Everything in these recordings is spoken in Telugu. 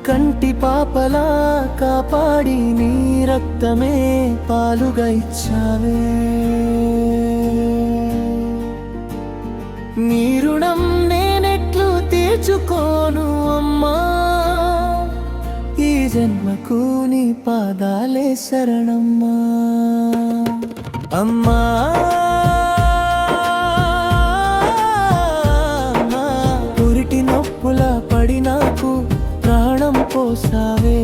కంటి పాపలా కాపాడి నీ రక్తమే పాలుగా ఇచ్చావే. నీ రుణం నేనెట్లు తీర్చుకోను అమ్మా, ఈ జన్మకు నీ పాదాలే శరణమ్మా. అమ్మా పురిటి నొప్పుల పడి నాకు ప్రాణం పోసావే.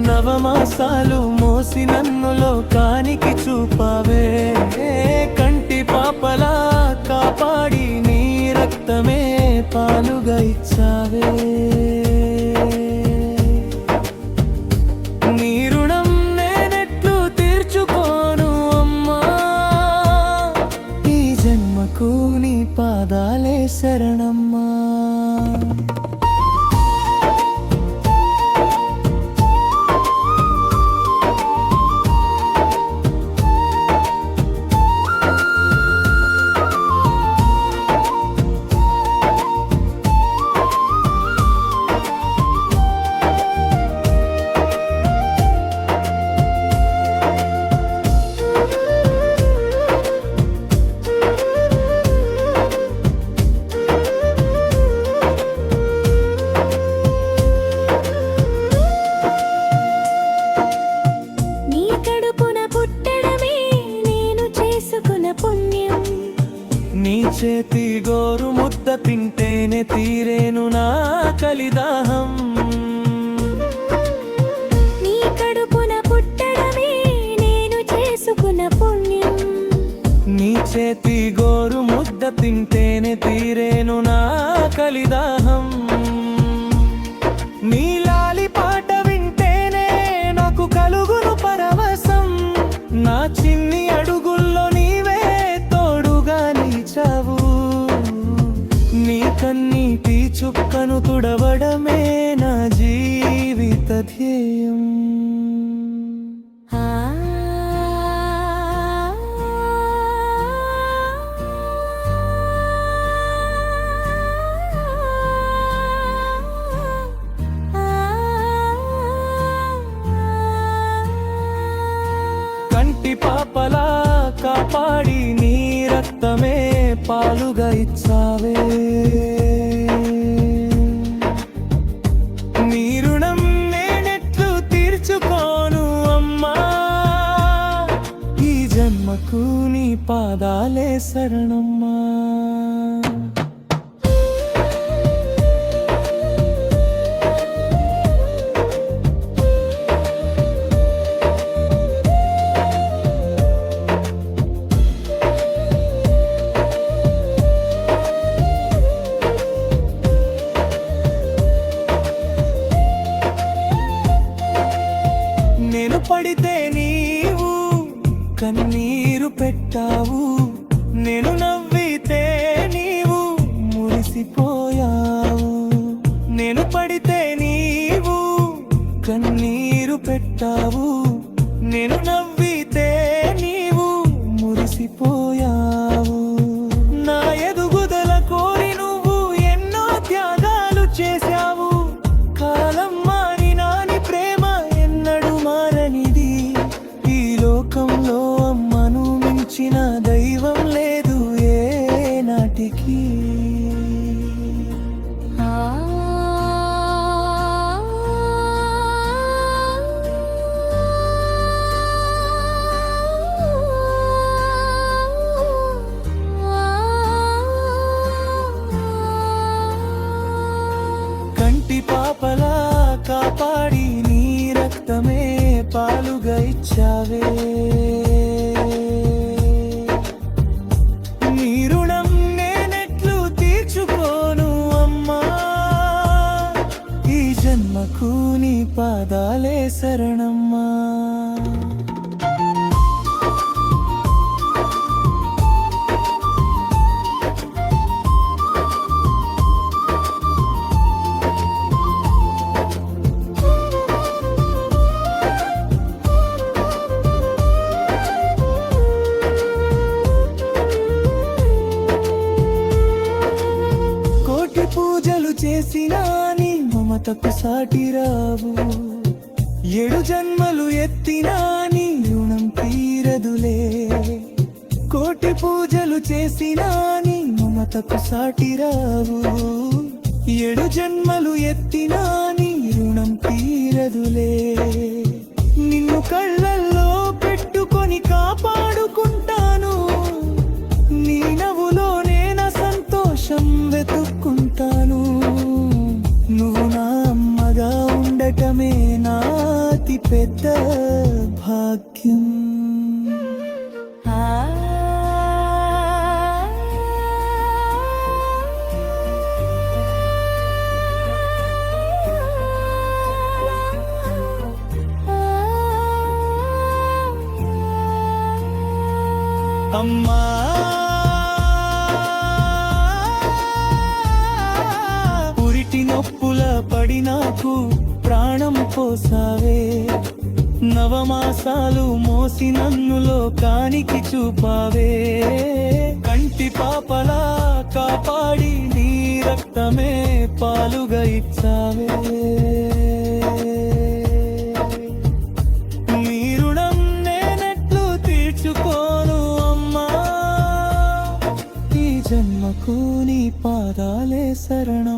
నవమాసాలు మోసి నన్ను లోకానికి చూపావే. కంటి పాపలా కాపాడి నీ రక్తమే పాలుగా ఇచ్చావే. నీ రుణం నేనెట్లు తీర్చుకోను అమ్మా, ఈ జన్మకు నీ పాదాలే శరణమ్మా. నీ చేతి గోరు ముద్ద తింటేనే తీరేను నా కలిదాహం. నీ కడుపున పుట్టడమే నేను చేసుకున్న పుణ్యం. నీ చేతి గోరు ముద్ద తింటేనే తీరేను నా కలిదాహం. నీ లాలి పాట వింటేనే నాకు కలుగును పరవశం. నా చిన్ని అడుగుల్లో నీవే తోడుగా నిలిచావు. నీ కన్నీటి చుక్కను తుడవడమే నా జీవిత ధ్యేయం. కంటి పాపలా కాపాడి నీ రక్తమే పాలుగా ఇచ్చావే. నీ రుణం నేనెట్లు తీర్చుకోను అమ్మా, ఈ జన్మకు నీ పాదాలే శరణమ్మా. నేను పడితే నీవు కన్నీరు పెట్టావు. నేను నవ్వితే నీవు మురిసిపోయావు. నేను పడితే నీవు కన్నీరు పెట్టావు. నేను నవ్వితే నీవు మురిసిపోయావు. నా ఎదుగుదల కోరి నువ్వు ఎన్నో త్యాగాలు చేశావు. కాలం మారినాని ప్రేమ ఎన్నడు మారనిది. ఈ లోకంలో అమ్మను మించిన దైవం లేదు ఏ నాటికి. కంటి పాపలా కాపాడి నీ రక్తమే పాలుగా ఇచ్చావే. నీ రుణం నేనెట్లు తీర్చుకోను అమ్మా, ఈ జన్మకు నీ పాదాలే శరణమ్మా. చేసినా నీ మమతకు సాటి రావు. 7 జన్మలు ఎత్తినా నీ రుణం తీరదులే. కోటి పూజలు చేసినా నీ మమతకు సాటి రావు. 7 జన్మలు ఎత్తినా నీ రుణం తీరదులే. నిన్ను కళ్ళల్లో పెట్టుకొని కాపాడుకుంటాను. నీ నవ్వులోనే నా సంతోషం వెతుక్కుంటాను. నువ్వు నా అమ్మగా ఉండటమే నా అతి పెద్ద భాగ్యం. అమ్మా పురిటి నొప్పుల పడి నాకు ప్రాణం పోసావే. నవమాసాలు మోసి నన్ను లోకానికి చూపావే. కంటి పాపలా కాపాడి నీ రక్తమే పాలుగా ఇచ్చావే. నీ రుణం నేనెట్లు తీర్చుకోను అమ్మా. ఈ జన్మకు నీ పాదాలే శరణం.